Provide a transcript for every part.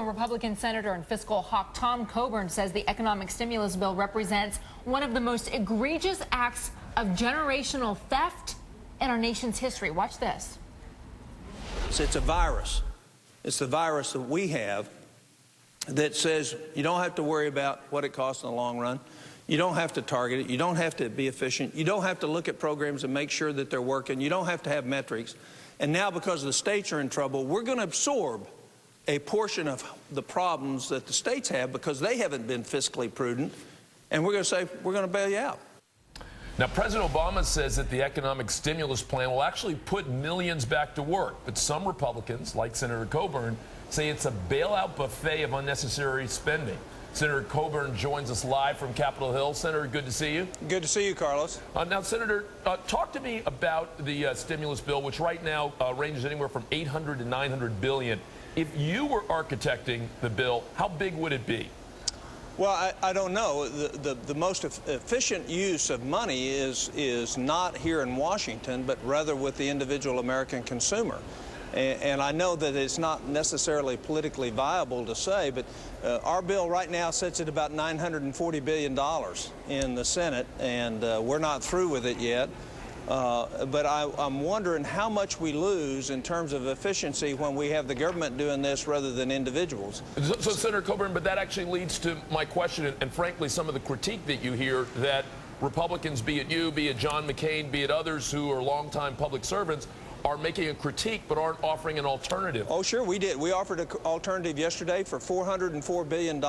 Republican Senator and fiscal hawk Tom Coburn says the economic stimulus bill represents one of the most egregious acts of generational theft in our nation's history. Watch this. It's a virus. It's the virus that we have that says you don't have to worry about what it costs in the long run. You don't have to target it. You don't have to be efficient. You don't have to look at programs and make sure that they're working. You don't have to have metrics. And now, because the states are in trouble, we're going to absorb a portion of the problems that the states have because they haven't been fiscally prudent, and we're going to say, we're going to bail you out. Now, President Obama says that the economic stimulus plan will actually put millions back to work, but some Republicans, like Senator Coburn, say it's a bailout buffet of unnecessary spending. Senator Coburn joins us live from Capitol Hill. Senator, good to see you. Good to see you, Carlos. Now, Senator, talk to me about the stimulus bill, which right now ranges anywhere from $800 to $900 billion. If you were architecting the bill, how big would it be? Well, I don't know. The most efficient use of money is not here in Washington, but rather with the individual American consumer. And I know that it's not necessarily politically viable to say, but our bill right now sits at about $940 billion in the Senate, and we're not through with it yet. But I'm wondering how much we lose in terms of efficiency when we have the government doing this rather than individuals. So Senator Coburn, but that actually leads to my question, and frankly, some of the critique that you hear that Republicans, be it you, be it John McCain, be it others who are longtime public servants, are making a critique but aren't offering an alternative. Oh, sure, we did. We offered an alternative yesterday for $404 billion.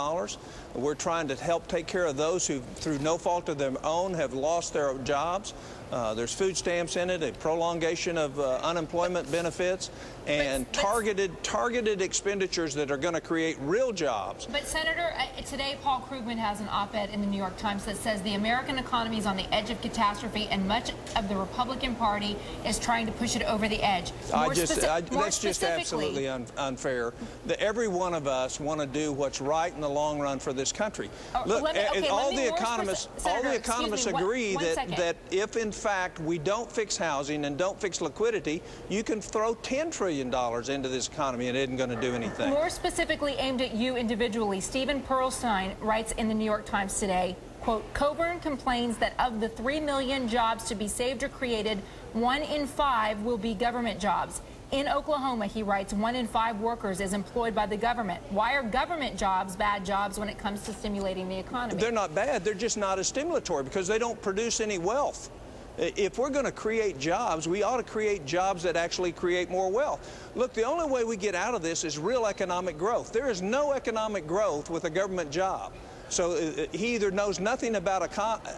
We're trying to help take care of those who, through no fault of their own, have lost their jobs. There's food stamps in it, a prolongation of unemployment benefits, and targeted expenditures that are going to create real jobs. But, Senator, today Paul Krugman has an op-ed in the New York Times that says the American economy is on the edge of catastrophe, and much of the Republican Party is trying to push it over the edge. That's just absolutely unfair. Every one of us want to do what's right in the long run for this country. Look, all the economists agree that if in fact we don't fix housing and don't fix liquidity, you can throw $10 trillion into this economy and it isn't going to do anything. More specifically aimed at you individually, Stephen Pearlstein writes in the New York Times today, quote, Coburn complains that of the 3 million jobs to be saved or created, 1 in 5 will be government jobs. In Oklahoma, he writes, 1 in 5 workers is employed by the government. Why are government jobs bad jobs when it comes to stimulating the economy? They're not bad. They're just not as stimulatory because they don't produce any wealth. If we're going to create jobs, we ought to create jobs that actually create more wealth. Look, the only way we get out of this is real economic growth. There is no economic growth with a government job. So he either knows nothing about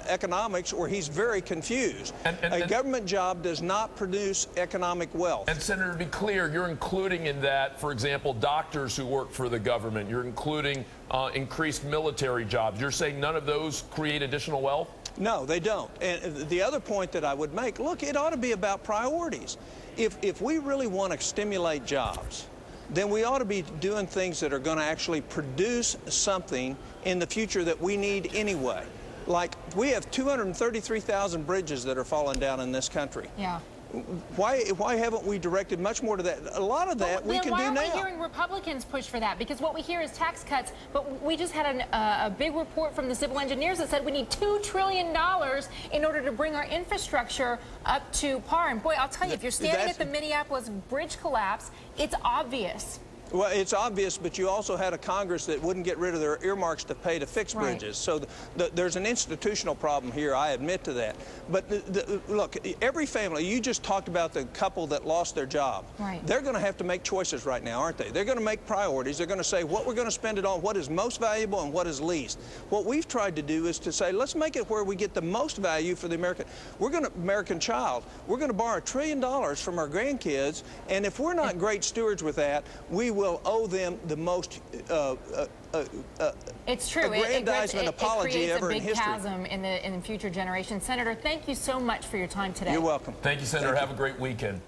economics or he's very confused. A government job does not produce economic wealth. And, Senator, to be clear, you're including in that, for example, doctors who work for the government. You're including increased military jobs. You're saying none of those create additional wealth? No, they don't. And the other point that I would make, look, it ought to be about priorities. If we really want to stimulate jobs, then we ought to be doing things that are going to actually produce something in the future that we need anyway. Like, we have 233,000 bridges that are falling down in this country. Yeah. Why haven't we directed much more to that? A lot of that we can do now. Why aren't we hearing Republicans push for that? Because what we hear is tax cuts, but we just had a big report from the civil engineers that said we need $2 trillion in order to bring our infrastructure up to par. And boy, I'll tell you, if you're staring at the Minneapolis bridge collapse, it's obvious. Well, it's obvious, but you also had a Congress that wouldn't get rid of their earmarks to pay to fix bridges. So there's an institutional problem here. I admit to that. But look, every family, you just talked about the couple that lost their job. Right. They're going to have to make choices right now, aren't they? They're going to make priorities. They're going to say what we're going to spend it on, what is most valuable and what is least. What we've tried to do is to say, let's make it where we get the most value for the American child. We're going to borrow $1 trillion from our grandkids, and if we're not great stewards with that, we will owe them the most it's true. aggrandizement apology ever in history. It creates a big chasm in future generations. Senator, thank you so much for your time today. You're welcome. Thank you, Senator. Have a great weekend.